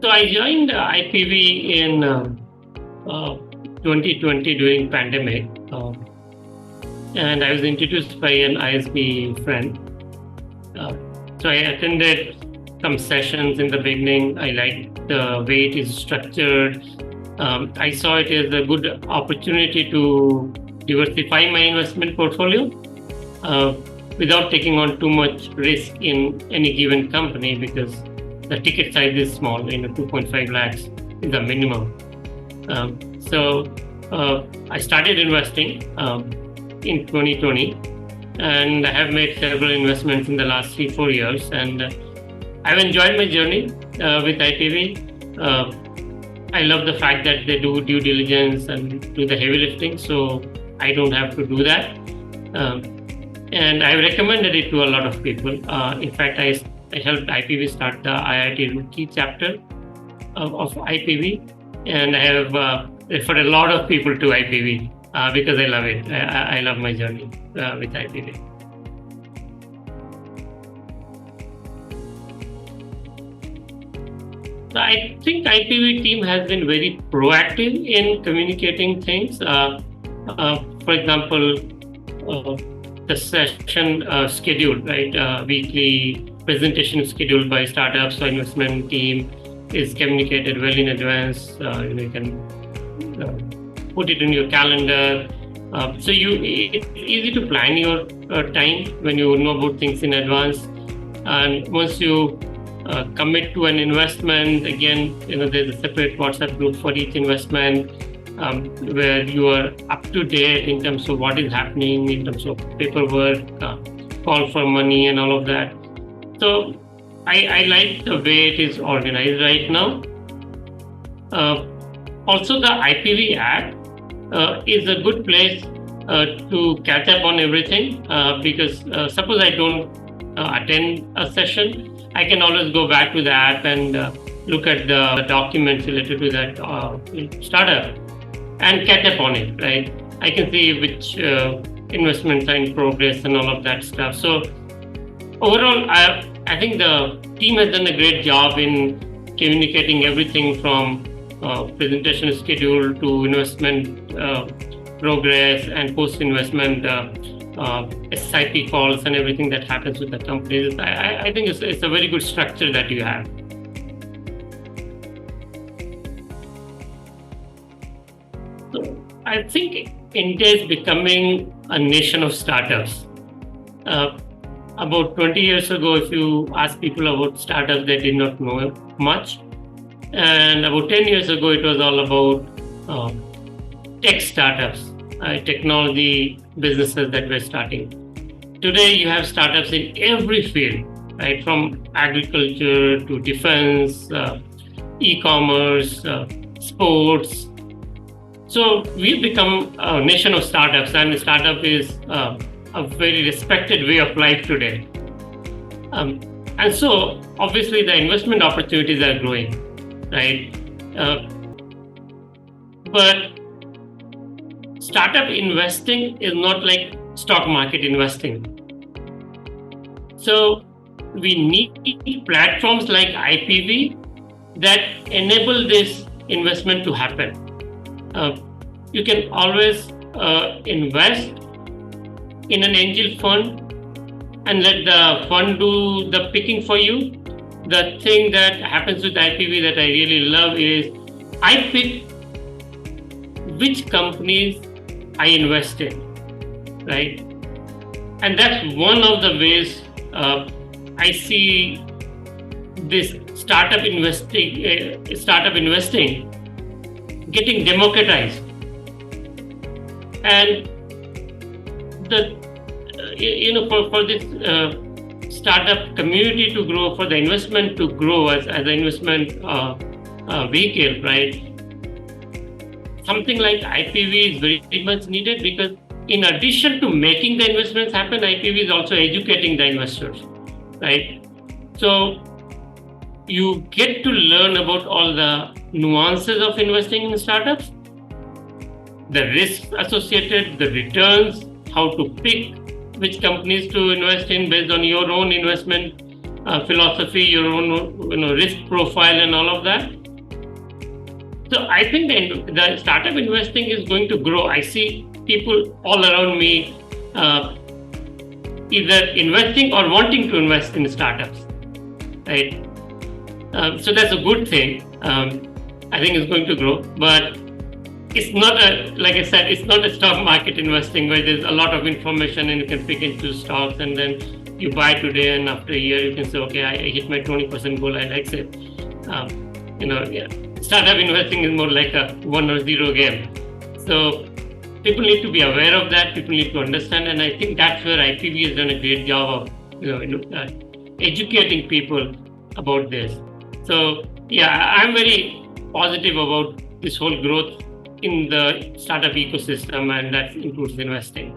So I joined IPV in 2020 during pandemic, and I was introduced by an ISB friend. Uh, so I attended some sessions in the beginning. I liked the way it is structured. I saw it as a good opportunity to diversify my investment portfolio without taking on too much risk in any given company, because the ticket size is small, 2.5 lakhs is the minimum. So I started investing in 2020, and I have made several investments in the last 3-4 years, and I've enjoyed my journey with IPV. I love the fact that they do due diligence and do the heavy lifting, so I don't have to do that. And I recommended it to a lot of people. In fact, I helped IPV start the IIT Roorkee chapter of IPV, and I have referred a lot of people to IPV because I love it. I love my journey with IPV. So I think IPV team has been very proactive in communicating things. For example, the session schedule, right? Weekly presentation scheduled by startups. So investment team is communicated well in advance. You can put it in your calendar. So it's easy to plan your time when you know about things in advance. And once you commit to an investment, again, there's a separate WhatsApp group for each investment, where you are up to date in terms of what is happening, in terms of paperwork, call for money and all of that. So I like the way it is organized right now. Also, the IPV app is a good place to catch up on everything, because suppose I don't attend a session, I can always go back to the app and look at the documents related to that startup and catch up on it, right? I can see which investments are in progress and all of that stuff. So overall, I think the team has done a great job in communicating everything from presentation schedule to investment progress and post-investment SIP calls and everything that happens with the companies. I think it's a very good structure that you have. So I think India is becoming a nation of startups. About 20 years ago, if you ask people about startups, they did not know much. And about 10 years ago, it was all about tech startups, technology businesses that were starting. Today, you have startups in every field, right? From agriculture to defense, e-commerce, sports. So we've become a nation of startups, and startup is a very respected way of life today. And so obviously the investment opportunities are growing, right? But startup investing is not like stock market investing. So we need platforms like IPV that enable this investment to happen. You can always invest in an angel fund and let the fund do the picking for you. The thing that happens with IPV that I really love is I pick which companies I invest in, right? And that's one of the ways I see this startup investing getting democratized. And for this startup community to grow, for the investment to grow as an investment vehicle, right? Something like IPV is very much needed, because in addition to making the investments happen, IPV is also educating the investors, right? So you get to learn about all the nuances of investing in startups, the risks associated, the returns, how to pick which companies to invest in based on your own investment philosophy, your own risk profile, and all of that. So I think the startup investing is going to grow. I see people all around me either investing or wanting to invest in startups, right? So that's a good thing. I think it's going to grow, but it's not like I said, it's not a stock market investing where there's a lot of information and you can pick and choose stocks and then you buy today and after a year you can say, okay, I hit my 20% goal, I exit. Yeah. Startup investing is more like a 1 or 0 game. So people need to be aware of that. People need to understand, and I think that's where IPV has done a great job of educating people about this. So yeah, I'm very positive about this whole growth in the startup ecosystem, and that includes investing.